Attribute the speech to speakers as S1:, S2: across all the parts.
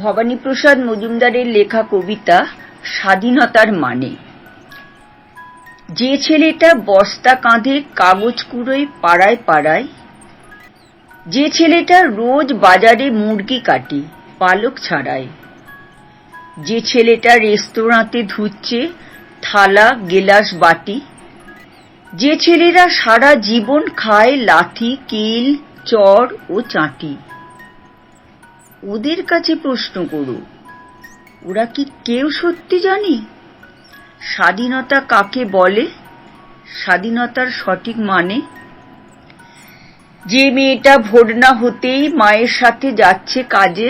S1: ভবানীপ্রসাদ মজুমদারের লেখা কবিতা স্বাধীনতার মানে। যে ছেলেটা বস্তা কাঁধে কাগজ কুড়োয় পাড়ায় পাড়ায়, যে ছেলেটা রোজ বাজারে মুরগি কাটে পালক ছাড়ায়, যে ছেলেটা রেস্তোরাঁতে ধুচ্ছে থালা গেলাস বাটি, যে ছেলেরা সারা জীবন খায় লাথি কিল চড় ও চাঁটি, ওদের কাছে প্রশ্ন করো, ওরা কি কেউ সত্যি জানে স্বাধীনতা কাকে বলে, স্বাধীনতার সঠিক মানে? যে মেয়েটা ভোর না হতেই মায়ের সাথে যাচ্ছে কাজে,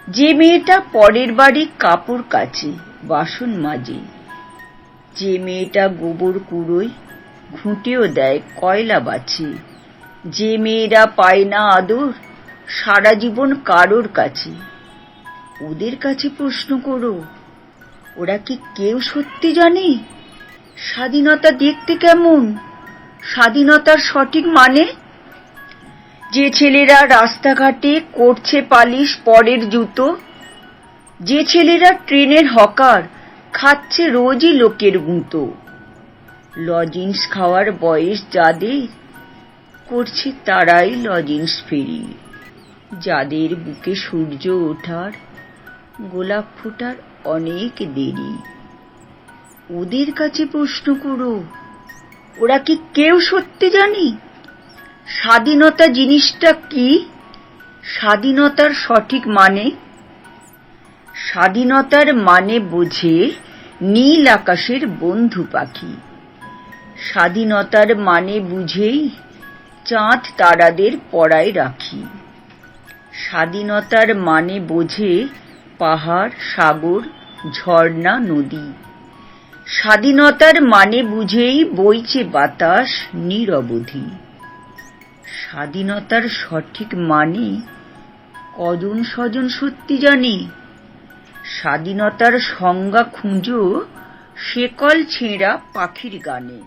S1: যে মেয়েটা পরের বাড়ি কাপড় কাচে বাসন মাজে, যে মেয়েটা গোবর কুড়োয় ঘুঁটেও দেয় কয়লা বাছে, যে মেয়েরা পায় না আদর সারা জীবন কারোর কাছে, ওদের কাছে প্রশ্ন করো, ওরা কি কেউ সত্যি জানে স্বাধীনতা দেখতে কেমন, স্বাধীনতার সঠিক মানে? যে ছেলেরা রাস্তাঘাটে করছে পালিশ পরের জুতো, যে ছেলেরা ট্রেনের হকার খাচ্ছে রোজই লোকের গুঁতো, লজিন্স খাওয়ার বয়স যাদের করছে তারাই লজিন্স ফেরি, যাদের বুকে সূর্য ওঠার গোলাপ ফোটার অনেক দেরি, ওদের কাছে প্রশ্ন করো, ওরা কি কেউ সত্যি জানে স্বাধীনতা জিনিসটা কি, স্বাধীনতার সঠিক মানে? স্বাধীনতার মানে বোঝে নীল আকাশের বন্ধু পাখি, স্বাধীনতার মানে বুঝেই চাঁদ তারাদের পরায় রাখি, স্বাধীনতার মানে বোঝে পাহাড় সাগর ঝর্ণা নদী, স্বাধীনতার মানে বুঝেই বইছে বাতাস নিরবধি, স্বাধীনতার সঠিক মানে কজন স্বজন সত্যি জানে? স্বাধীনতার সংজ্ঞা খুঁজো শেকল ছেঁড়া পাখির গানে।